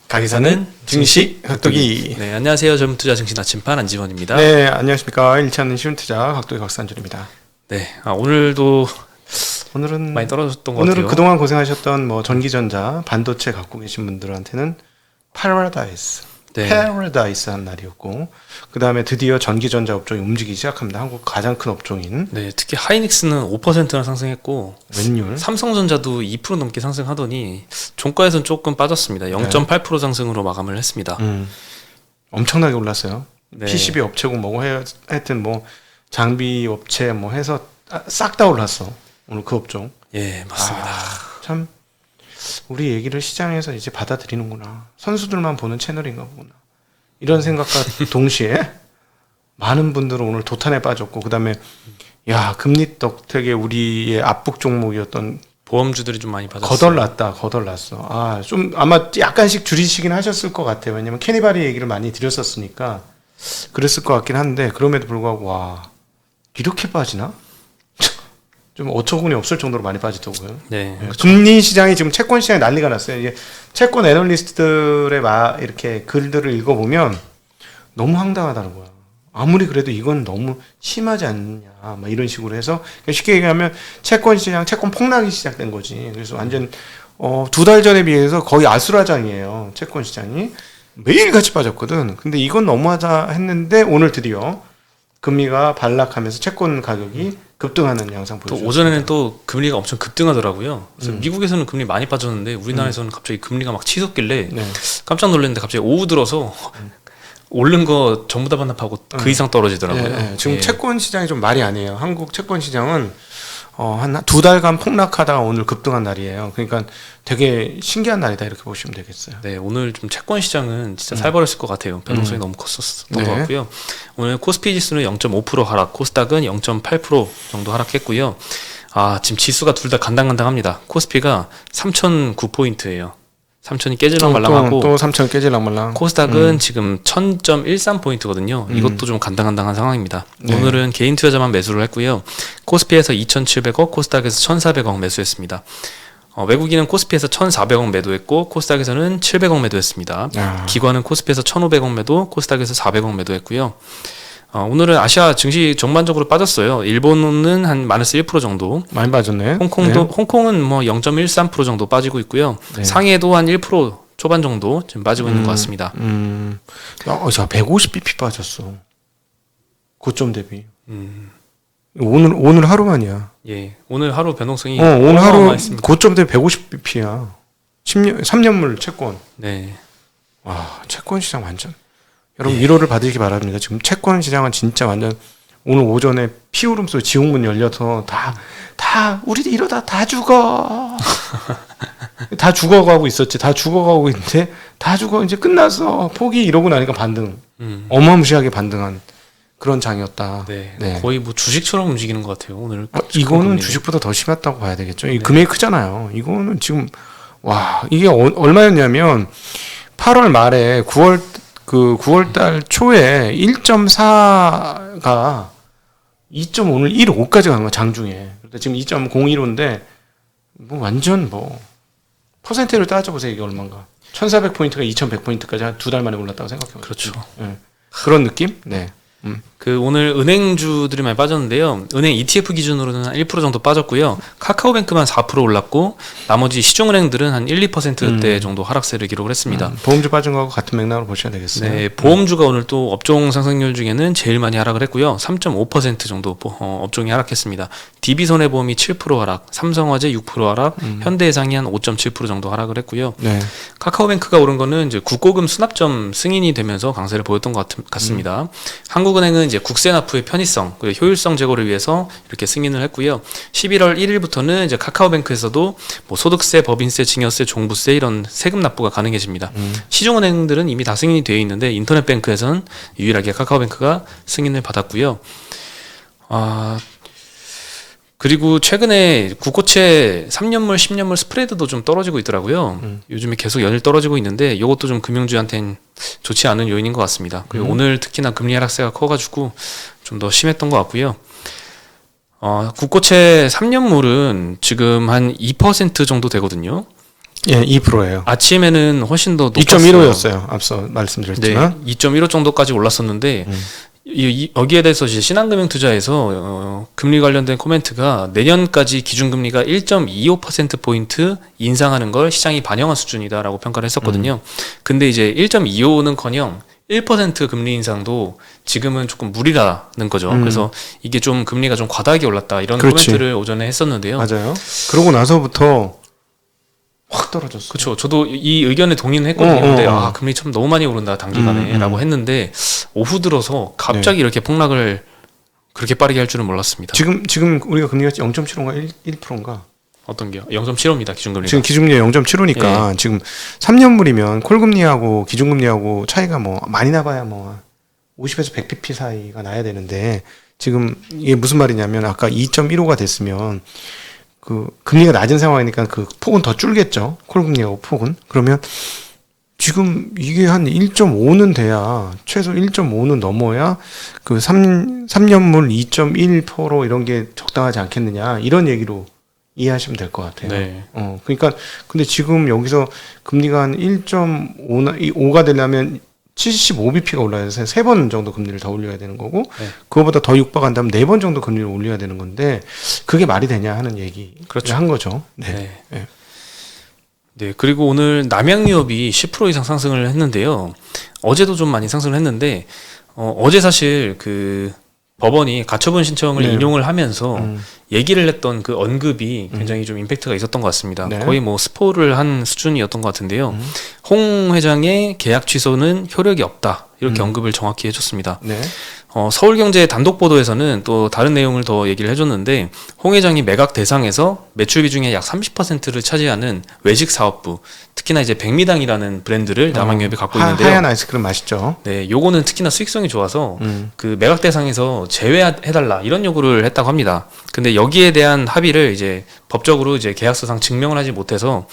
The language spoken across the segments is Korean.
가기사는 증시 각도기. 네, 안녕하세요. 전문투자 증시 나침반 안지원입니다. 네, 안녕하십니까. 1차 하는 쉬운투자 각도기 박산준입니다. 네, 오늘은 많이 떨어졌던 것 같아요. 오늘은 그동안 고생하셨던 뭐 전기전자, 반도체 갖고 계신 분들한테는 패러다이스한 날이었고, 그 다음에 드디어 전기전자 업종이 움직이기 시작합니다. 한국 가장 큰 업종인. 네, 특히 하이닉스는 5%나 상승했고, 웬율? 삼성전자도 2% 넘게 상승하더니 종가에서는 조금 빠졌습니다. 0.8% 상승으로 마감을 했습니다. 엄청나게 올랐어요. 네. PCB 업체고 뭐고 하여튼 뭐 장비 업체 뭐 해서 싹 다 올랐어. 오늘 그 업종. 예, 맞습니다. 참 우리 얘기를 시장에서 이제 받아들이는구나. 선수들만 보는 채널인가 보구나. 이런 생각과 동시에 많은 분들은 오늘 도탄에 빠졌고, 그 다음에 야, 금리 덕택에 우리의 압북 종목이었던 보험주들이 좀 많이 빠졌어요. 거덜났어. 좀 아마 약간씩 줄이시긴 하셨을 것 같아요. 왜냐면 캐니발의 얘기를 많이 드렸었으니까 그랬을 것 같긴 한데, 그럼에도 불구하고 와, 이렇게 빠지나? 좀 어처구니 없을 정도로 많이 빠지더라고요. 네. 그렇죠. 금리 시장이 지금 채권 시장이 난리가 났어요. 이제 채권 애널리스트들의 이렇게 글들을 읽어보면 너무 황당하다는 거야. 아무리 그래도 이건 너무 심하지 않느냐, 막 이런 식으로 해서 쉽게 얘기하면 채권 시장, 채권 폭락이 시작된 거지. 그래서 완전 2달 전에 비해서 거의 아수라장이에요. 채권 시장이 매일 같이 빠졌거든. 근데 이건 너무하다 했는데 오늘 드디어 금리가 반락하면서 채권 가격이 급등하는 양상 보여줬습니다. 또 오전에는 또 금리가 엄청 급등하더라고요. 그래서 미국에서는 금리 많이 빠졌는데 우리나라에서는 갑자기 금리가 막 치솟길래 깜짝 놀랐는데 갑자기 오후 들어서 오른 거 전부 다 반납하고 그 이상 떨어지더라고요. 지금 채권 시장이 좀 말이 아니에요. 한국 채권 시장은 한 2달간 폭락하다가 오늘 급등한 날이에요. 그러니까 되게 신기한 날이다, 이렇게 보시면 되겠어요. 네, 오늘 좀 채권 시장은 진짜 살벌했을 것 같아요. 변동성이 너무 컸었던 것 같고요. 오늘 코스피 지수는 0.5% 하락, 코스닥은 0.8% 정도 하락했고요. 지금 지수가 둘 다 간당간당합니다. 코스피가 3,009포인트예요. 3,000이 깨질랑 말랑하고 또 3,000 깨질랑 말랑. 코스닥은 지금 1,000.13포인트거든요. 이것도 좀 간당간당한 상황입니다. 오늘은 개인 투자자만 매수를 했고요. 코스피에서 2,700억, 코스닥에서 1,400억 매수했습니다. 외국인은 코스피에서 1,400억 매도했고 코스닥에서는 700억 매도했습니다. 기관은 코스피에서 1,500억 매도, 코스닥에서 400억 매도했고요. 오늘은 아시아 증시 전반적으로 빠졌어요. 일본은 한 마이너스 1% 정도. 많이 빠졌네. 홍콩은 뭐 0.13% 정도 빠지고 있고요. 상해도 한 1% 초반 정도 지금 빠지고 있는 것 같습니다. 자, 150bp 빠졌어. 고점 대비. 오늘 하루만이야. 예, 오늘 하루 변동성이 오늘 하루 어마어마했습니다. 고점 대비 150bp야. 3년물 채권. 네. 와, 채권 시장 완전. 여러분 위로를 받으시기 바랍니다. 지금 채권 시장은 진짜 완전 오늘 오전에 피울음 소리 지옥문 열려서 다 우리 이러다 다 죽어. 다 죽어가고 있었지. 다 죽어가고 있는데 다 죽어 이제 끝났어. 포기 이러고 나니까 반등. 어마무시하게 반등한 그런 장이었다. 네. 거의 뭐 주식처럼 움직이는 것 같아요. 오늘. 이거는 주식보다 더 심했다고 봐야 되겠죠. 이 금액이 크잖아요. 이거는 지금 와, 이게 얼마였냐면 8월 말에 9월달 초에 1.4가 2.5를 1.5까지 간 거야, 장중에. 그런데 지금 2.015인데 뭐 완전 뭐 퍼센트를 따져보세요. 이게 얼마인가. 1,400포인트가 2,100포인트까지 한 2달 만에 올랐다고 생각해요. 그렇죠. 그런 느낌? 네. 오늘 은행주들이 많이 빠졌는데요. 은행 ETF 기준으로는 한 1% 정도 빠졌고요. 카카오뱅크만 4% 올랐고 나머지 시중은행들은 한 1, 2%대 정도 하락세를 기록을 했습니다. 보험주 빠진 거하고 같은 맥락으로 보셔야 되겠어요. 네, 보험주가 오늘 또 업종 상승률 중에는 제일 많이 하락을 했고요. 3.5% 정도 업종이 하락했습니다. DB손해보험이 7% 하락, 삼성화재 6% 하락, 현대해상이 한 5.7% 정도 하락을 했고요. 카카오뱅크가 오른 거는 이제 국고금 수납점 승인이 되면서 강세를 보였던 것 같습니다. 한국은행은 이제 국세납부의 편의성, 그리고 효율성 제고를 위해서 이렇게 승인을 했고요. 11월 1일부터는 이제 카카오뱅크에서도 뭐 소득세, 법인세, 증여세, 종부세 이런 세금 납부가 가능해집니다. 시중은행들은 이미 다 승인이 되어 있는데 인터넷뱅크에서는 유일하게 카카오뱅크가 승인을 받았고요. 그리고 최근에 국고채 3년물, 10년물 스프레드도 좀 떨어지고 있더라고요. 요즘에 계속 연일 떨어지고 있는데 이것도 좀 금융주한테는 좋지 않은 요인인 것 같습니다. 그리고 오늘 특히나 금리 하락세가 커가지고 좀 더 심했던 것 같고요. 국고채 3년물은 지금 한 2% 정도 되거든요. 예, 2%예요. 아침에는 훨씬 더 높았어요. 2.15였어요. 앞서 말씀드렸지만. 네, 2.15 정도까지 올랐었는데 여기에 대해서 이제 신한금융투자에서 금리 관련된 코멘트가 내년까지 기준금리가 1.25%포인트 인상하는 걸 시장이 반영한 수준이다라고 평가를 했었거든요. 근데 이제 1.25는커녕 1% 금리 인상도 지금은 조금 무리라는 거죠. 그래서 이게 좀 금리가 좀 과다하게 올랐다 이런 그렇지. 코멘트를 오전에 했었는데요. 맞아요. 그러고 나서부터 확 떨어졌어요. 그렇죠. 저도 이 의견에 동의는 했거든요. 근데 금리 참 너무 많이 오른다 단기간에라고 했는데 오후 들어서 갑자기 이렇게 폭락을 그렇게 빠르게 할 줄은 몰랐습니다. 지금 우리가 금리가 0.75인가 1%인가? 어떤 게요? 0.75입니다. 기준금리가. 지금 기준금리가 0.75니까 지금 3년물이면 콜금리하고 기준금리하고 차이가 뭐 많이 나봐야 뭐 50에서 100bp 사이가 나야 되는데 지금 이게 무슨 말이냐면 아까 2.15가 됐으면 그 금리가 낮은 상황이니까 그 폭은 더 줄겠죠. 콜금리하고 폭은. 그러면 지금 이게 한 1.5는 돼야 최소 1.5는 넘어야 그 3년물 2.1% 이런 게 적당하지 않겠느냐 이런 얘기로 이해하시면 될 것 같아요. 네. 그러니까 근데 지금 여기서 금리가 한 1.5가 되려면 75bp가 올라야 해서 3번 정도 금리를 더 올려야 되는 거고 그거보다 더 육박한다면 4번 정도 금리를 올려야 되는 건데 그게 말이 되냐 하는 얘기를 그렇죠. 한 거죠. 네, 그리고 오늘 남양유업이 10% 이상 상승을 했는데요. 어제도 좀 많이 상승을 했는데 어제 사실 그 법원이 가처분 신청을 인용을 하면서 얘기를 했던 그 언급이 굉장히 좀 임팩트가 있었던 것 같습니다. 거의 뭐 스포를 한 수준이었던 것 같은데요. 홍 회장의 계약 취소는 효력이 없다. 이렇게 언급을 정확히 해줬습니다. 서울경제 단독 보도에서는 또 다른 내용을 더 얘기를 해줬는데 홍 회장이 매각 대상에서 매출 비중의 약 30%를 차지하는 외식 사업부, 특히나 이제 백미당이라는 브랜드를 남양유업이 갖고 있는데요. 하얀 아이스크림 맛있죠. 네, 요거는 특히나 수익성이 좋아서 그 매각 대상에서 제외해달라 이런 요구를 했다고 합니다. 근데 여기에 대한 합의를 이제 법적으로 이제 계약서상 증명을 하지 못해서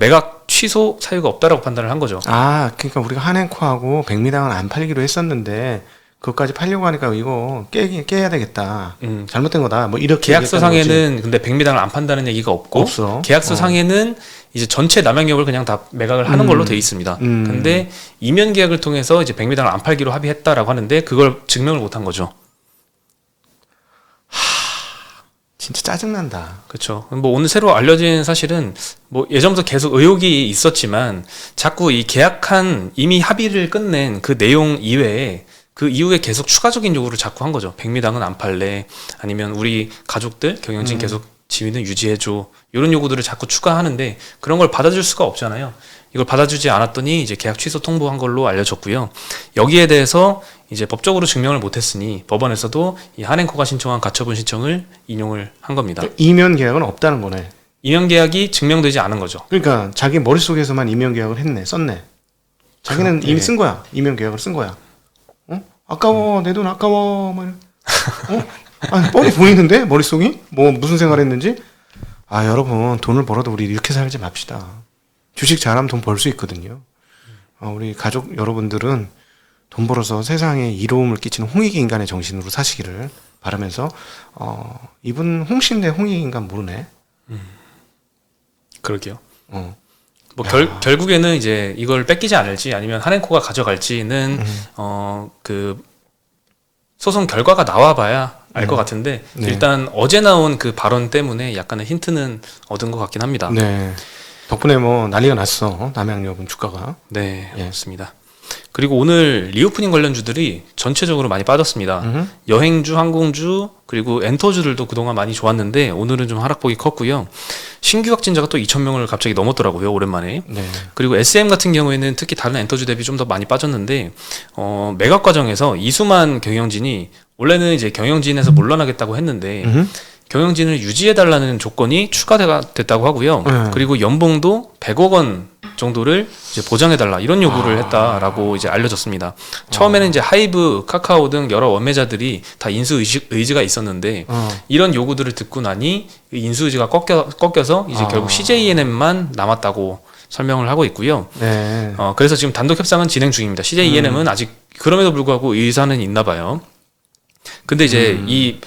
매각 취소 사유가 없다라고 판단을 한 거죠. 그러니까 우리가 한앤코하고 백미당은 안 팔기로 했었는데 그것까지 팔려고 하니까 이거 깨야 되겠다. 잘못된 거다. 뭐 이렇게 계약서상에는 근데 백미당을 안 판다는 얘기가 없고 없어. 계약서상에는 이제 전체 남양유업을 그냥 다 매각을 하는 걸로 돼 있습니다. 근데 이면 계약을 통해서 이제 백미당을 안 팔기로 합의했다라고 하는데 그걸 증명을 못한 거죠. 진짜 짜증난다. 그렇죠. 뭐 오늘 새로 알려진 사실은 뭐 예전부터 계속 의혹이 있었지만 자꾸 이 계약한 이미 합의를 끝낸 그 내용 이외에 그 이후에 계속 추가적인 요구를 자꾸 한 거죠. 백미당은 안 팔래. 아니면 우리 가족들 경영진 계속 지위는 유지해줘. 이런 요구들을 자꾸 추가하는데 그런 걸 받아줄 수가 없잖아요. 이걸 받아주지 않았더니 이제 계약 취소 통보한 걸로 알려졌고요. 여기에 대해서 이제 법적으로 증명을 못했으니 법원에서도 이 한앤코가 신청한 가처분 신청을 인용을 한 겁니다. 이면 계약은 없다는 거네. 이면 계약이 증명되지 않은 거죠. 그러니까 자기 머릿속에서만 이면 계약을 썼네. 자기는 이미 쓴 거야. 이면 계약을 쓴 거야. 아까워, 내 돈 아까워. 뭐 뻔히 보이는데 머릿속이 뭐 무슨 생각했는지. 여러분 돈을 벌어도 우리 이렇게 살지 맙시다. 주식 잘하면 돈 벌 수 있거든요. 우리 가족 여러분들은 돈 벌어서 세상에 이로움을 끼치는 홍익 인간의 정신으로 사시기를 바라면서 이분 홍씨인데 홍익 인간 모르네. 그러게요. 뭐 결국에는 이제 이걸 뺏기지 않을지 아니면 한앤코가 가져갈지는 그 소송 결과가 나와봐야 알 것 같은데 일단 어제 나온 그 발언 때문에 약간의 힌트는 얻은 것 같긴 합니다. 네. 덕분에 뭐 난리가 났어. 남양유업은 주가가. 네, 맞습니다. 그리고 오늘 리오프닝 관련주들이 전체적으로 많이 빠졌습니다. 여행주, 항공주, 그리고 엔터주들도 그동안 많이 좋았는데 오늘은 좀 하락폭이 컸고요. 신규 확진자가 또 2,000명을 갑자기 넘었더라고요. 오랜만에. 그리고 SM 같은 경우에는 특히 다른 엔터주 대비 좀 더 많이 빠졌는데 매각 과정에서 이수만 경영진이 원래는 이제 경영진에서 물러나겠다고 했는데 경영진을 유지해달라는 조건이 추가됐다고 하고요. 그리고 연봉도 100억 원 정도를 이제 보장해달라 이런 요구를 했다라고 이제 알려졌습니다. 처음에는 이제 하이브, 카카오 등 여러 원매자들이 다 인수 의지가 있었는데 이런 요구들을 듣고 나니 인수 의지가 꺾여서 이제 결국 CJENM만 남았다고 설명을 하고 있고요. 그래서 지금 단독 협상은 진행 중입니다. CJENM은 아직 그럼에도 불구하고 의사는 있나 봐요. 근데 이제 이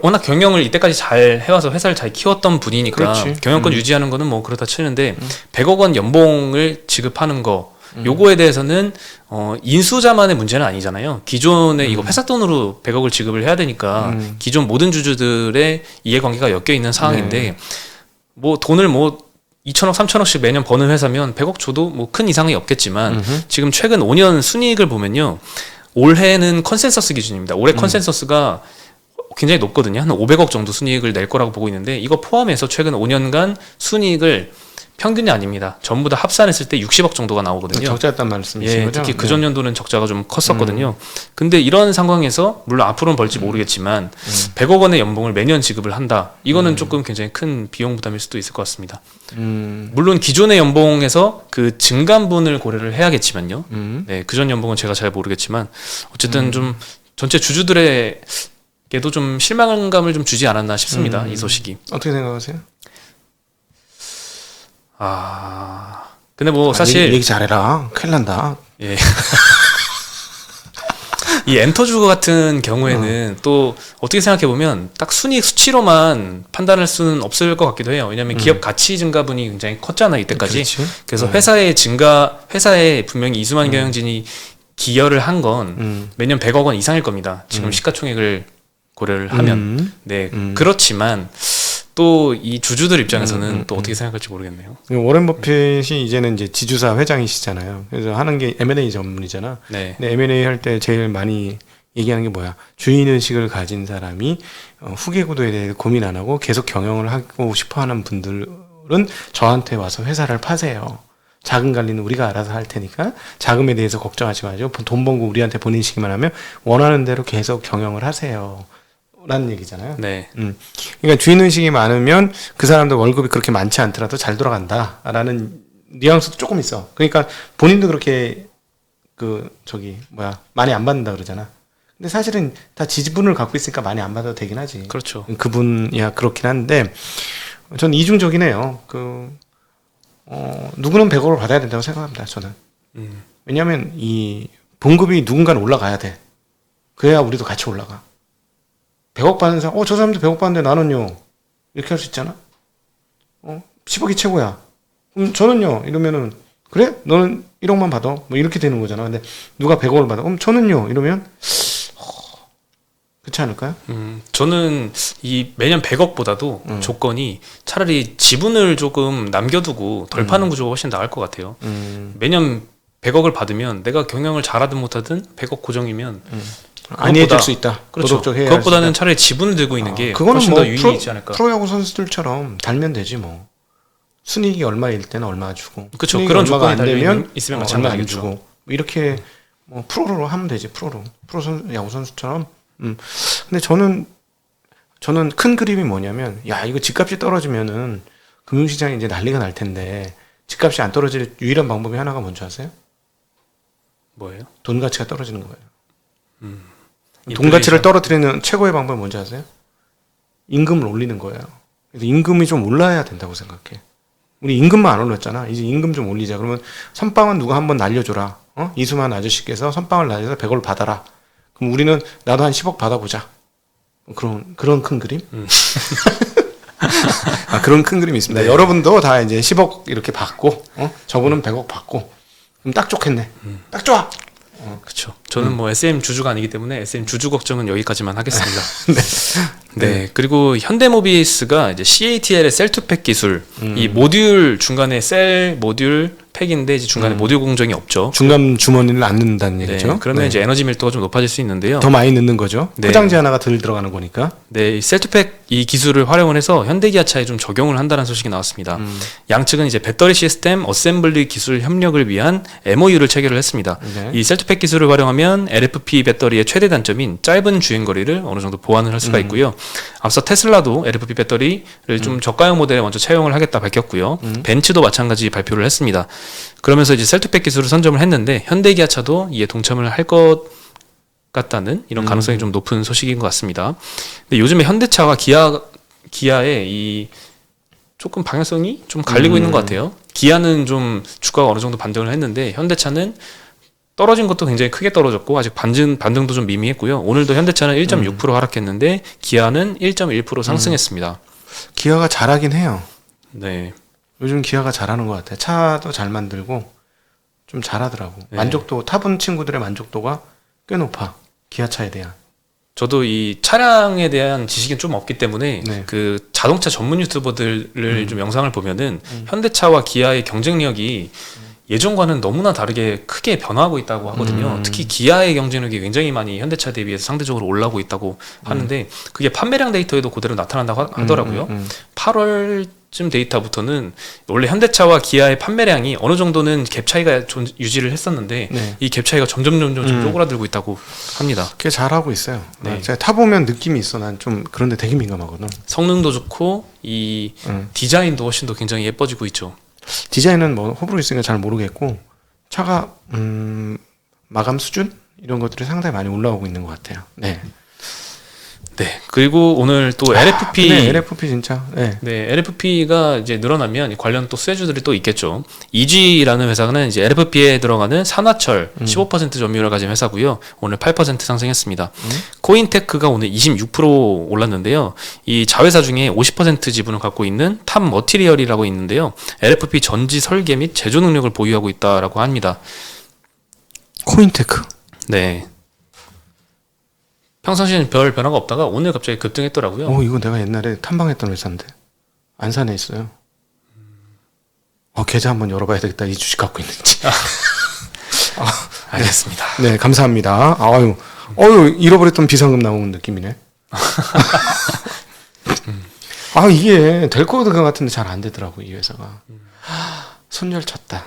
워낙 경영을 이때까지 잘 해와서 회사를 잘 키웠던 분이니까 그렇지. 경영권 유지하는 거는 뭐 그렇다 치는데 100억 원 연봉을 지급하는 거 요거에 대해서는 인수자만의 문제는 아니잖아요. 기존에 이거 회사 돈으로 100억을 지급을 해야 되니까 기존 모든 주주들의 이해관계가 엮여 있는 상황인데 네. 뭐 돈을 뭐 2천억, 3천억씩 매년 버는 회사면 100억 줘도 뭐 큰 이상이 없겠지만 지금 최근 5년 순이익을 보면요. 올해는 컨센서스 기준입니다. 올해 컨센서스가 굉장히 높거든요. 한 500억 정도 순이익을 낼 거라고 보고 있는데 이거 포함해서 최근 5년간 순이익을 평균이 아닙니다. 전부 다 합산했을 때 60억 정도가 나오거든요. 적자였단 말씀이신 예, 거죠? 특히 그 전년도는 적자가 좀 컸었거든요. 근데 이런 상황에서 물론 앞으로는 벌지 모르겠지만 100억 원의 연봉을 매년 지급을 한다. 이거는 조금 굉장히 큰 비용 부담일 수도 있을 것 같습니다. 물론 기존의 연봉에서 그 증감분을 고려를 해야겠지만요. 네, 그전 연봉은 제가 잘 모르겠지만 어쨌든 좀 전체 주주들에게도 좀 실망감을 좀 주지 않았나 싶습니다. 이 소식이. 어떻게 생각하세요? 근데 뭐 사실 얘기 잘해라. 큰일 난다. 예. 이 엔터주거 같은 경우에는 또 어떻게 생각해 보면 딱 순이익 수치로만 판단할 수는 없을 것 같기도 해요. 왜냐하면 기업 가치 증가분이 굉장히 컸잖아요 이때까지. 그렇지. 그래서 회사에 분명히 이수만 경영진이 기여를 한 건 매년 100억 원 이상일 겁니다. 지금 시가총액을 고려를 하면. 네, 그렇지만 또 이 주주들 입장에서는 또 어떻게 생각할지 모르겠네요. 워렌 버핏이 이제는 이제 지주사 회장이시잖아요. 그래서 하는 게 M&A 전문이잖아. 네. 근데 M&A 할 때 제일 많이 얘기하는 게 뭐야? 주인 의식을 가진 사람이 후계 구도에 대해 고민 안 하고 계속 경영을 하고 싶어 하는 분들은 저한테 와서 회사를 파세요. 자금 관리는 우리가 알아서 할 테니까 자금에 대해서 걱정하지 마시고 돈 번 거 우리한테 보내시기만 하면 원하는 대로 계속 경영을 하세요. 라는 얘기잖아요. 네. 그러니까 주인 의식이 많으면 그 사람도 월급이 그렇게 많지 않더라도 잘 돌아간다라는 뉘앙스도 조금 있어. 그러니까 본인도 그렇게 많이 안 받는다 그러잖아. 근데 사실은 다 지분을 갖고 있으니까 많이 안 받아도 되긴 하지. 그렇죠. 그분이야 그렇긴 한데 전 이중적이네요. 누구는 100억을 받아야 된다고 생각합니다. 저는. 왜냐하면 이 봉급이 누군가는 올라가야 돼. 그래야 우리도 같이 올라가. 100억 받는 사람, 저 사람도 100억 받는데 나는요. 이렇게 할 수 있잖아? 10억이 최고야. 그럼 저는요. 이러면은, 그래? 너는 1억만 받아. 뭐 이렇게 되는 거잖아. 근데 누가 100억을 받아. 그럼 저는요. 이러면, 그렇지 않을까요? 저는 이 매년 100억보다도 조건이 차라리 지분을 조금 남겨두고 덜 파는 구조가 훨씬 나을 것 같아요. 매년 100억을 받으면 내가 경영을 잘하든 못하든 100억 고정이면 안이해질 수 있다. 그렇죠. 그것보다는 차라리 지분을 들고 있는 게 훨씬 더 유의미 있지 않을까. 프로야구 선수들처럼 달면 되지 뭐. 순이익이 얼마일 때는 얼마 주고. 그렇죠. 그런 조건이 안 되면 있으면 얼마 안 마찬가지겠죠. 주고. 뭐 이렇게 프로로 하면 되지. 프로 야구 선수처럼. 근데 저는 큰 그림이 뭐냐면 야 이거 집값이 떨어지면은 금융시장이 이제 난리가 날 텐데 집값이 안 떨어질 유일한 방법이 하나가 뭔지 아세요? 뭐예요? 돈 가치가 떨어지는 거예요. 돈 가치를 떨어뜨리는 최고의 방법이 뭔지 아세요? 임금을 올리는 거예요. 그래서 임금이 좀 올라야 된다고 생각해. 우리 임금만 안 올렸잖아. 이제 임금 좀 올리자. 그러면 선빵은 누가 한번 날려줘라. 이수만 아저씨께서 선빵을 날려서 100억을 받아라. 그럼 우리는 나도 한 10억 받아보자. 그런 큰 그림? 그런 큰 그림이 있습니다. 네. 여러분도 다 이제 10억 이렇게 받고, 저분은 100억 받고, 그럼 딱 좋겠네. 딱 좋아. 그렇죠. 저는 뭐 SM 주주가 아니기 때문에 SM 주주 걱정은 여기까지만 하겠습니다. 네. 그리고 현대모비스가 이제 CATL의 셀투팩 기술, 이 모듈 중간에 셀 모듈 팩인데 이제 중간에 모듈 공정이 없죠. 중간 주머니를 안 넣는다는 얘기죠. 네, 그러면 이제 에너지 밀도가 좀 높아질 수 있는데요. 더 많이 넣는 거죠. 네. 포장지 하나가 덜 들어가는 거니까. 네, 이 셀투팩 이 기술을 활용을 해서 현대기아차에 좀 적용을 한다는 소식이 나왔습니다. 양측은 이제 배터리 시스템 어셈블리 기술 협력을 위한 MOU를 체결을 했습니다. 네. 이 셀투팩 기술을 활용하면 LFP 배터리의 최대 단점인 짧은 주행 거리를 어느 정도 보완을 할 수가 있고요. 앞서 테슬라도 LFP 배터리를 좀 저가형 모델에 먼저 채용을 하겠다 밝혔고요. 벤츠도 마찬가지 발표를 했습니다. 그러면서 이제 셀투팩 기술을 선점을 했는데 현대기아차도 이에 동참을 할 것 같다는 이런 가능성이 좀 높은 소식인 것 같습니다. 근데 요즘에 현대차와 기아의 이 조금 방향성이 좀 갈리고 있는 것 같아요. 기아는 좀 주가가 어느 정도 반등을 했는데 현대차는 떨어진 것도 굉장히 크게 떨어졌고 아직 반등도 좀 미미했고요. 오늘도 현대차는 1.6% 하락했는데 기아는 1.1% 상승했습니다. 기아가 잘하긴 해요. 네. 요즘 기아가 잘하는 것 같아요. 차도 잘 만들고 좀 잘하더라고. 네. 만족도 타본 친구들의 만족도가 꽤 높아. 기아차에 대한. 저도 이 차량에 대한 지식은 좀 없기 때문에 네. 그 자동차 전문 유튜버들을 좀 영상을 보면은 현대차와 기아의 경쟁력이 예전과는 너무나 다르게 크게 변화하고 있다고 하거든요. 특히 기아의 경쟁력이 굉장히 많이 현대차 대비해서 상대적으로 올라오고 있다고 하는데 그게 판매량 데이터에도 그대로 나타난다고 하더라고요. 8월쯤 데이터부터는 원래 현대차와 기아의 판매량이 어느 정도는 갭 차이가 유지를 했었는데 네. 이 갭 차이가 점점 쪼그라들고 있다고 합니다. 꽤 잘하고 있어요. 네. 제가 타보면 느낌이 있어. 난 좀 그런데 되게 민감하거든. 성능도 좋고 이 디자인도 훨씬 더 굉장히 예뻐지고 있죠. 디자인은 뭐 호불호 있으니까 잘 모르겠고 차가 마감 수준 이런 것들이 상당히 많이 올라오고 있는 것 같아요. 네. 네. 그리고 오늘 또 LFP 네, LFP 진짜. 네. 네, LFP가 이제 늘어나면 관련 또 수혜주들이 또 있겠죠. EG라는 회사는 이제 LFP에 들어가는 산화철 15% 점유율을 가진 회사고요. 오늘 8% 상승했습니다. 코인테크가 오늘 26% 올랐는데요. 이 자회사 중에 50% 지분을 갖고 있는 탑 머티리얼이라고 있는데요. LFP 전지 설계 및 제조 능력을 보유하고 있다라고 합니다. 코인테크. 네. 평상시에는 별 변화가 없다가 오늘 갑자기 급등했더라고요. 이거 내가 옛날에 탐방했던 회사인데 안산에 있어요. 계좌 한번 열어봐야 되겠다. 이 주식 갖고 있는지. 알겠습니다. 네, 감사합니다. 잃어버렸던 비상금 나오는 느낌이네. 이게 될 것 같은데 잘 안 되더라고 이 회사가. 손절 쳤다.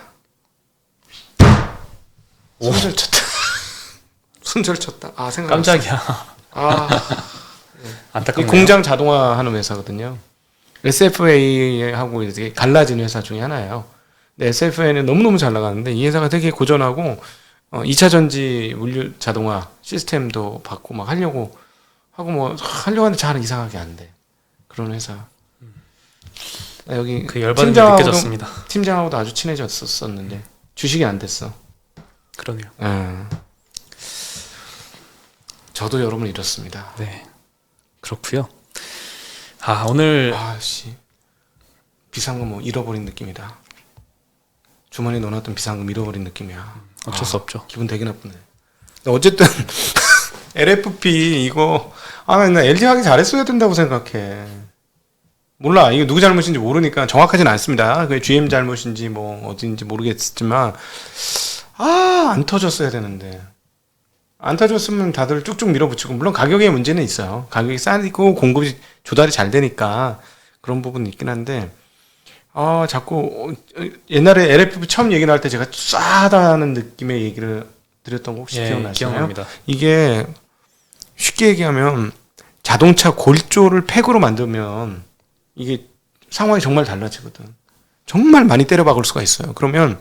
손절 쳤다. 손절 쳤다. 생각. 깜짝이야. 이 안타깝네요. 공장 자동화하는 회사거든요. SFA하고 이렇게 갈라진 회사 중에 하나예요. 근데 SFA는 너무너무 잘 나가는데 이 회사가 되게 고전하고 2차 전지 물류 자동화 시스템도 받고 막 하려고 하고 하려고 하는데 잘 이상하게 안 돼. 그런 회사. 여기 그 열받은 게 느껴졌습니다. 팀장하고도 아주 친해졌었는데 주식이 안 됐어. 그러네요. 저도 여러분 잃었습니다. 네. 그렇고요. 오늘 비상금 잃어버린 느낌이다. 주머니에 넣어놨던 비상금 잃어버린 느낌이야. 어쩔 수 없죠. 기분 되게 나쁘네. 어쨌든 LFP 이거 나 LG 하기 잘했어야 된다고 생각해. 몰라. 이거 누구 잘못인지 모르니까 정확하진 않습니다. 그게 GM 잘못인지 어딘지 모르겠지만 안 터졌어야 되는데. 안 터졌으면 다들 쭉쭉 밀어붙이고 물론 가격의 문제는 있어요. 가격이 싸고 공급이 조달이 잘 되니까 그런 부분이 있긴 한데 자꾸 옛날에 LFP 처음 얘기 나올 때 제가 싸다는 느낌의 얘기를 드렸던 거 혹시 기억나시나요? 기억납니다. 이게 쉽게 얘기하면 자동차 골조를 팩으로 만들면 이게 상황이 정말 달라지거든. 정말 많이 때려 박을 수가 있어요. 그러면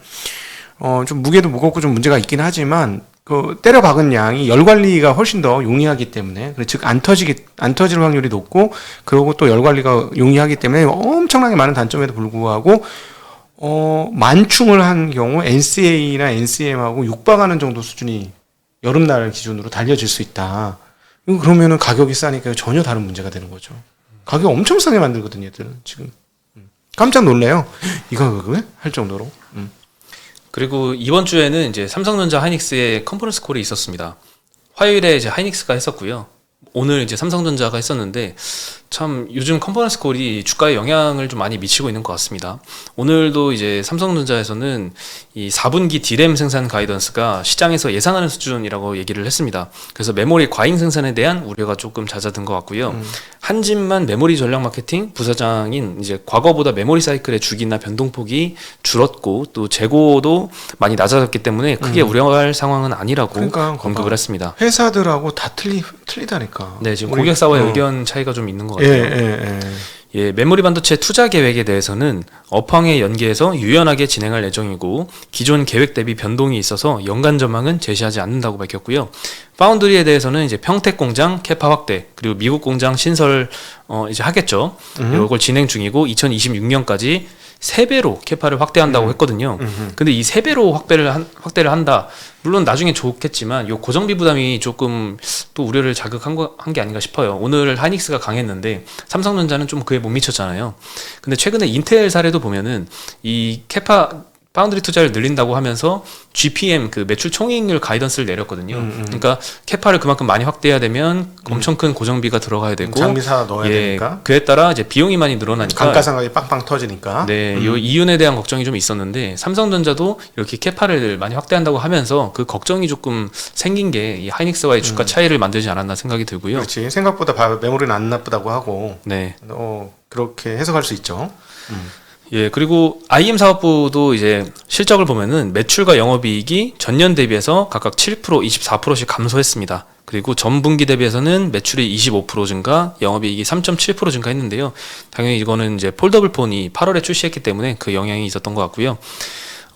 좀 무게도 무겁고 좀 문제가 있긴 하지만 그 때려 박은 양이 열 관리가 훨씬 더 용이하기 때문에 즉 안 터질 확률이 높고 그리고 또 열 관리가 용이하기 때문에 엄청나게 많은 단점에도 불구하고 만충을 한 경우 NCA나 NCM하고 육박하는 정도 수준이 여름날 기준으로 달려질 수 있다. 그러면은 가격이 싸니까 전혀 다른 문제가 되는 거죠. 가격 엄청 싸게 만들거든요, 얘들 지금. 깜짝 놀래요. 이 가격을 할 정도로. 그리고 이번 주에는 이제 삼성전자 하이닉스의 컨퍼런스 콜이 있었습니다. 화요일에 이제 하이닉스가 했었고요. 오늘 이제 삼성전자가 했었는데 참 요즘 컨퍼런스 콜이 주가에 영향을 좀 많이 미치고 있는 것 같습니다. 오늘도 이제 삼성전자에서는 이 4분기 D램 생산 가이던스가 시장에서 예상하는 수준이라고 얘기를 했습니다. 그래서 메모리 과잉 생산에 대한 우려가 조금 잦아든 것 같고요. 한진만 메모리 전략 마케팅 부사장인 이제 과거보다 메모리 사이클의 주기나 변동폭이 줄었고 또 재고도 많이 낮아졌기 때문에 크게 우려할 상황은 아니라고 언급을 했습니다. 회사들하고 다 틀리다니까. 네, 지금 고객사와의 의견 차이가 좀 있는 것 같아요. 메모리 반도체 투자 계획에 대해서는 업황에 연계해서 유연하게 진행할 예정이고 기존 계획 대비 변동이 있어서 연간 전망은 제시하지 않는다고 밝혔고요. 파운드리에 대해서는 이제 평택 공장 캐파 확대 그리고 미국 공장 신설 이제 하겠죠. 이걸 진행 중이고 2026년까지 3배로 캐파를 확대한다고 했거든요. 근데 이 3배로 확대를 한다. 물론 나중에 좋겠지만 요 고정비 부담이 조금 또 우려를 자극한 게 아닌가 싶어요. 오늘 하이닉스가 강했는데 삼성전자는 좀 그에 못 미쳤잖아요. 근데 최근에 인텔 사례도 보면은 이 캐파 파운드리 투자를 늘린다고 하면서 GPM 그 매출 총이익률 가이던스를 내렸거든요. 그러니까 캐파를 그만큼 많이 확대해야 되면 엄청 큰 고정비가 들어가야 되고 장비사 넣어야 되니까 그에 따라 이제 비용이 많이 늘어나니까 감가상각이 빵빵 터지니까. 네, 이 이윤에 대한 걱정이 좀 있었는데 삼성전자도 이렇게 캐파를 많이 확대한다고 하면서 그 걱정이 조금 생긴 게 이 하이닉스와의 주가 차이를 만들지 않았나 생각이 들고요. 그렇지. 생각보다 메모리는 안 나쁘다고 하고. 네. 그렇게 해석할 수 있죠. 예, 그리고 IM 사업부도 이제 실적을 보면은 매출과 영업이익이 전년 대비해서 각각 7%, 24%씩 감소했습니다. 그리고 전분기 대비해서는 매출이 25% 증가, 영업이익이 3.7% 증가했는데요. 당연히 이거는 이제 폴더블 폰이 8월에 출시했기 때문에 그 영향이 있었던 것 같고요.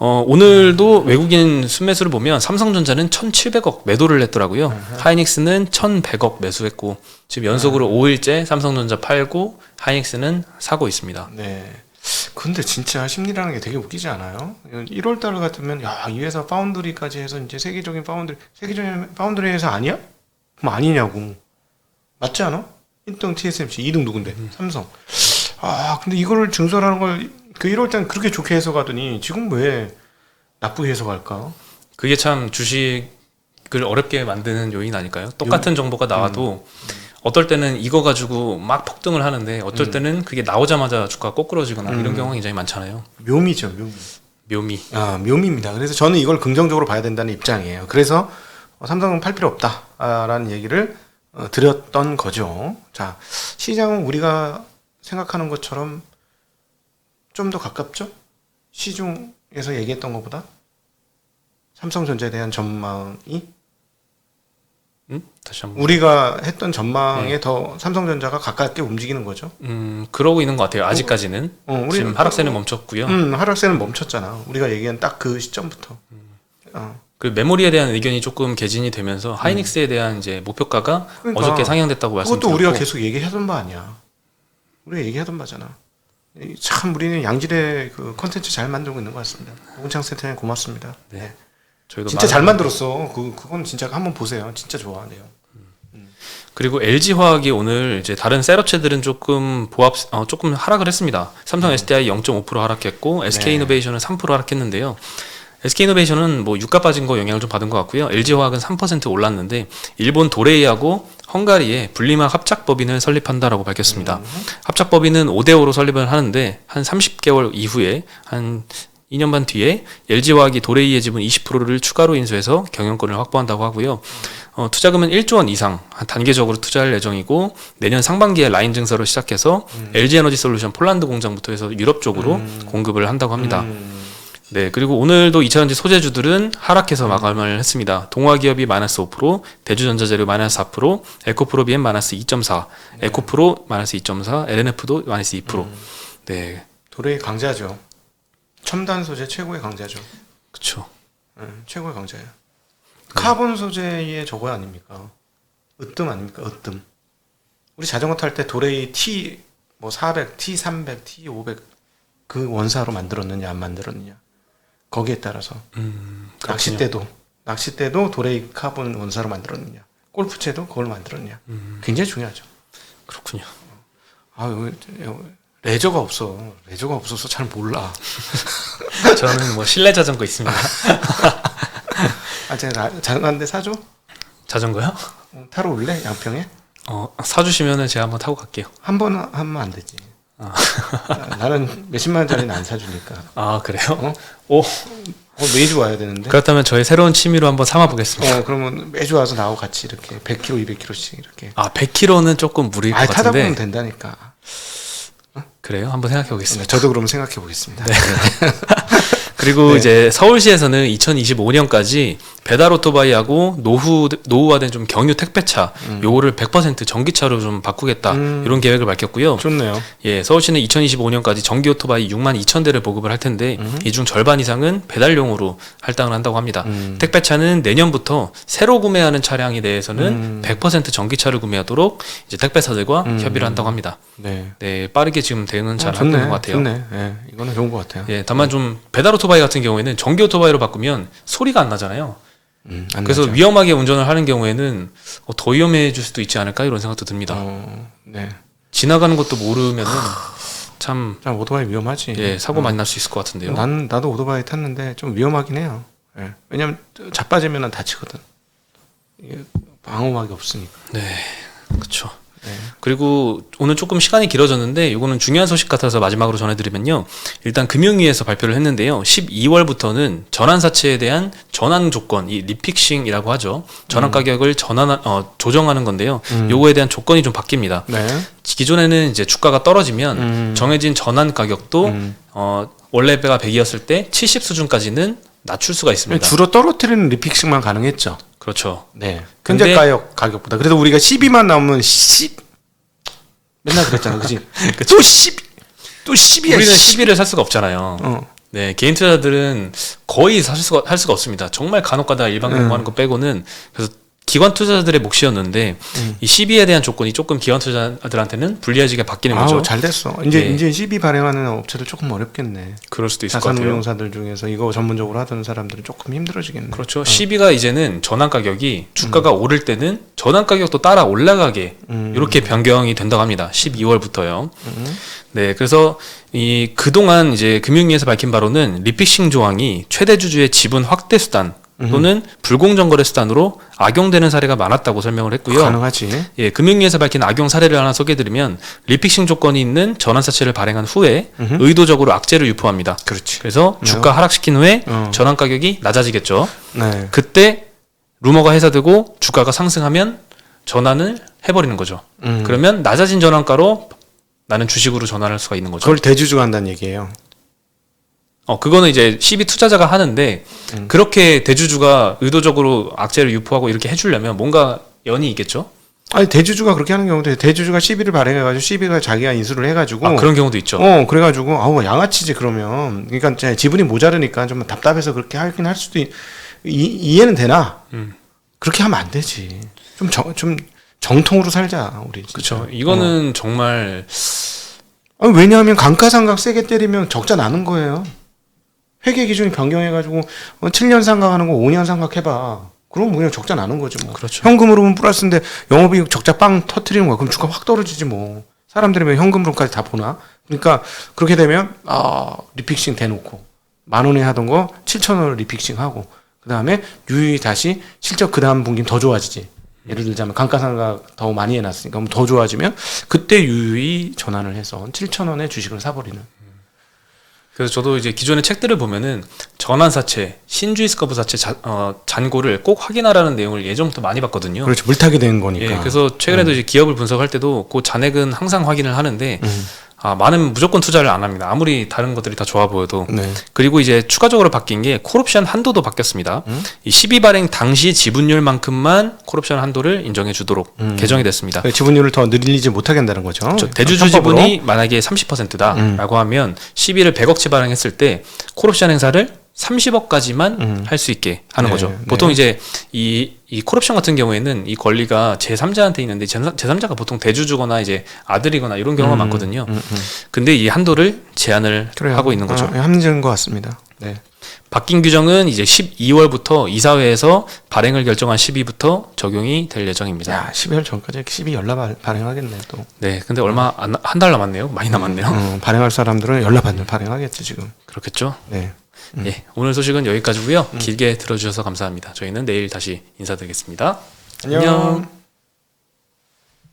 오늘도 외국인 순매수를 보면 삼성전자는 1,700억 매도를 했더라고요. 하이닉스는 1,100억 매수했고 지금 연속으로 5일째 삼성전자 팔고 하이닉스는 사고 있습니다. 네. 근데 진짜 심리라는 게 되게 웃기지 않아요? 1월 달 같으면 야, 이 회사 파운드리까지 해서 이제 세계적인 파운드리 회사 아니야? 그럼 아니냐고. 맞지 않아? 1등 TSMC, 2등 누군데? 삼성. 근데 이거를 증설하는 걸 그 1월 달은 그렇게 좋게 해석하더니 지금 왜 나쁘게 해석할까? 그게 참 주식을 어렵게 만드는 요인 아닐까요? 똑같은 정보가 나와도 어떨 때는 이거 가지고 막 폭등을 하는데 어떨 때는 그게 나오자마자 주가가 꼬꾸러지거나 이런 경우가 굉장히 많잖아요. 묘미죠, 묘미. 묘미입니다. 그래서 저는 이걸 긍정적으로 봐야 된다는 입장이에요. 그래서 삼성은 팔 필요 없다라는 얘기를 드렸던 거죠. 자, 시장은 우리가 생각하는 것처럼 좀 더 가깝죠? 시중에서 얘기했던 것보다 삼성전자에 대한 전망이 다시 한번. 우리가 했던 전망에 더 삼성전자가 가깝게 움직이는 거죠. 그러고 있는 것 같아요. 아직까지는. 지금 하락세는 멈췄고요. 하락세는 멈췄잖아. 우리가 얘기한 딱 그 시점부터. 그 메모리에 대한 의견이 조금 개진이 되면서 하이닉스에 대한 이제 목표가가 그러니까, 어저께 상향됐다고 말씀드렸고 그것도 우리가 계속 얘기하던 바 아니야. 우리가 얘기하던 바잖아. 참 우리는 양질의 그 콘텐츠 잘 만들고 있는 것 같습니다. 오은창 센터님 고맙습니다. 네. 저희도 진짜 잘 만들었어. 그건 진짜 한번 보세요. 진짜 좋아하네요. 그리고 LG화학이 오늘 이제 다른 셀업체들은 조금 조금 하락을 했습니다. 삼성 SDI 0.5% 하락했고 SK이노베이션은 3% 하락했는데요. SK이노베이션은 뭐 유가 빠진 거 영향을 좀 받은 것 같고요. LG화학은 3% 올랐는데 일본 도레이하고 헝가리에 분리막 합작법인을 설립한다라고 밝혔습니다. 합작법인은 5대5로 설립을 하는데 한 30개월 이후에 한 2년 반 뒤에 LG화학이 도레이의 지분 20%를 추가로 인수해서 경영권을 확보한다고 하고요. 투자금은 1조 원 이상 단계적으로 투자할 예정이고 내년 상반기에 라인 증설을 시작해서 LG에너지솔루션 폴란드 공장부터 해서 유럽 쪽으로 공급을 한다고 합니다. 네, 그리고 오늘도 2차전지 소재주들은 하락해서 마감을 했습니다. 동화기업이 마이너스 5%, 대주전자재료 마이너스 4%, 에코프로비엠 마이너스 2.4, 에코프로 마이너스 2.4, LNF도 마이너스 2%. 네, 도레이 강자죠. 첨단 소재 최고의 강자죠. 그렇죠. 최고의 강자예요. 카본 소재의 저거 아닙니까? 으뜸 아닙니까? 으뜸. 우리 자전거 탈 때 도레이 T 뭐 400, T300, T500 그 원사로 만들었느냐 안 만들었느냐. 거기에 따라서 낚싯대도 도레이 카본 원사로 만들었느냐, 골프채도 그걸 만들었느냐, 굉장히 중요하죠. 그렇군요. 레저가 없어서 잘 몰라. 저는 뭐 실내 자전거 있습니다. 제가 자전거 한 대 사줘? 자전거요? 타러 올래? 양평에? 사주시면은 제가 한번 타고 갈게요. 한 번 하면 안 되지. 나는 몇십만 원짜리는 안 사주니까. 아, 그래요? 매주 와야 되는데. 그렇다면 저의 새로운 취미로 한번 삼아보겠습니다. 그러면 매주 와서 나하고 같이 이렇게 100kg, 200kg씩 이렇게. 100kg는 조금 무리일 것 타다 같은데. 보면 된다니까. 그래요? 한번 생각해 보겠습니다. 저도 그럼 생각해 보겠습니다. 네. 그리고 이제 서울시에서는 2025년까지 배달 오토바이하고 노후화된 좀 경유 택배차 요거를 100% 전기차로 좀 바꾸겠다 이런 계획을 밝혔고요. 좋네요. 예, 서울시는 2025년까지 전기 오토바이 6만 2천 대를 보급을 할 텐데 이 중 절반 이상은 배달용으로 할당을 한다고 합니다. 택배차는 내년부터 새로 구매하는 차량에 대해서는 100% 전기차를 구매하도록 이제 택배사들과 협의를 한다고 합니다. 네. 네, 빠르게 지금 대응은 잘 하고 있는 것 같아요. 좋네. 예, 이거는 좋은 것 같아요. 예, 다만 좀 배달 오토바이 같은 경우에는 전기 오토바이로 바꾸면 소리가 안 나잖아요. 안 그래서 나죠. 위험하게 운전을 하는 경우에는 더 위험해질 수도 있지 않을까 이런 생각도 듭니다. 네. 지나가는 것도 모르면은 참 오토바이 위험하지. 예, 사고 많이 날 수 있을 것 같은데요. 나도 오토바이 탔는데 좀 위험하긴 해요. 예. 왜냐면 자빠지면 다치거든. 이게 방어막이 없으니까. 네, 그렇죠. 네. 그리고 오늘 조금 시간이 길어졌는데 이거는 중요한 소식 같아서 마지막으로 전해드리면요. 일단 금융위에서 발표를 했는데요. 12월부터는 전환사채에 대한 전환 조건, 이 리픽싱이라고 하죠. 전환 가격을 조정하는 건데요. 요거에 대한 조건이 좀 바뀝니다. 네. 기존에는 이제 주가가 떨어지면 정해진 전환 가격도 원래가 100이었을 때 70 수준까지는 낮출 수가 있습니다. 주로 떨어뜨리는 리픽싱만 가능했죠. 그렇죠. 네. 근데- 현재 가격보다. 그래도 우리가 12만 나오면 10 맨날 그랬잖아. 그지? 또 10. 또 10이야. 우리는 12를 살 수가 없잖아요. 네, 개인 투자자들은 거의 할 수가 없습니다. 정말 간혹가다 일반 공부하는 거 빼고는. 그래서 기관 투자자들의 몫이었는데 이 12에 대한 조건이 조금 기관 투자자들한테는 불리해지게 바뀌는 거죠. 아우, 잘 됐어. 이제 네. 이제 12 발행하는 업체들 조금 어렵겠네. 그럴 수도 있을 것 같아요. 자산운용사들 중에서 이거 전문적으로 하던 사람들은 조금 힘들어지겠네. 그렇죠. 12가 이제는 전환 가격이 주가가 오를 때는 전환 가격도 따라 올라가게 이렇게 변경이 된다고 합니다. 12월부터요. 네, 그래서 이 그동안 이제 금융위에서 밝힌 바로는 리픽싱 조항이 최대 주주의 지분 확대 수단 또는 불공정 거래 수단으로 악용되는 사례가 많았다고 설명을 했고요. 가능하지. 예, 금융위에서 밝힌 악용 사례를 하나 소개해드리면 리픽싱 조건이 있는 전환사채를 발행한 후에 의도적으로 악재를 유포합니다. 그렇지. 그래서 주가 하락시킨 후에 어. 전환 가격이 낮아지겠죠. 네. 그때 루머가 회사되고 주가가 상승하면 전환을 해버리는 거죠. 그러면 낮아진 전환가로 나는 주식으로 전환할 수가 있는 거죠. 그걸 대주주가 한다는 얘기예요. 그거는 이제 12 투자자가 하는데 그렇게 대주주가 의도적으로 악재를 유포하고 이렇게 해주려면 뭔가 연이 있겠죠. 아니 대주주가 그렇게 하는 경우도 대주주가 12를 발행해가지고 12가 자기가 인수를 해가지고 그런 경우도 있죠. 그래가지고 아우 양아치지 그러면 그러니까 이제 지분이 모자르니까 좀 답답해서 그렇게 하긴 할 수도 이해는 되나 그렇게 하면 안 되지. 좀 정통으로 살자 우리. 그렇죠. 이거는 정말 아니, 왜냐하면 감가상각 세게 때리면 적자 나는 거예요. 회계 기준이 변경해가지고 7년 상각하는 거 5년 상각해봐. 그럼 그냥 적자 나는 거지 뭐. 그렇죠. 현금으로는 플러스인데 영업이익 적자 빵 터트리는 거야. 그럼 주가 확 떨어지지 뭐. 사람들이 왜 현금으로까지 다 보나? 그러니까 그렇게 되면 리픽싱 대놓고 10,000원에 하던 거 7,000원을 리픽싱하고 그 다음에 유유히 다시 실적 그 다음 분기는 더 좋아지지. 예를 들자면 감가상각 더 많이 해놨으니까 그럼 더 좋아지면 그때 유유히 전환을 해서 7,000원에 주식을 사버리는. 그래서 저도 이제 기존의 책들을 보면은 전환사채, 신주이스커브 사채 잔고를 꼭 확인하라는 내용을 예전부터 많이 봤거든요. 그렇죠. 물타기 된 거니까. 예, 그래서 최근에도 이제 기업을 분석할 때도 그 잔액은 항상 확인을 하는데 많은 무조건 투자를 안 합니다. 아무리 다른 것들이 다 좋아 보여도. 네. 그리고 이제 추가적으로 바뀐 게 콜옵션 한도도 바뀌었습니다. 이 12 발행 당시 지분율만큼만 콜옵션 한도를 인정해 주도록 개정이 됐습니다. 지분율을 더 늘리지 못하게 한다는 거죠. 그렇죠. 대주주 편법으로. 지분이 만약에 30%다라고 하면 12를 100억치 발행했을 때 콜옵션 행사를 30억까지만 할 수 있게 하는 네, 거죠. 네. 보통 이제 이 콜옵션 같은 경우에는 이 권리가 제3자한테 있는데 제3자가 보통 대주주거나 이제 아들이거나 이런 경우가 많거든요. 근데 이 한도를 제한을 그래요. 하고 있는 거죠. 합리적인 것 같습니다. 네. 바뀐 규정은 이제 12월부터 이사회에서 발행을 결정한 12부터 적용이 될 예정입니다. 야, 12월 전까지 12 연락 발행하겠네 또. 네, 근데 얼마 한 달 남았네요. 많이 남았네요. 발행할 사람들은 연락 발행하겠지 지금. 그렇겠죠. 네. 예, 오늘 소식은 여기까지고요. 길게 들어주셔서 감사합니다. 저희는 내일 다시 인사드리겠습니다. 안녕.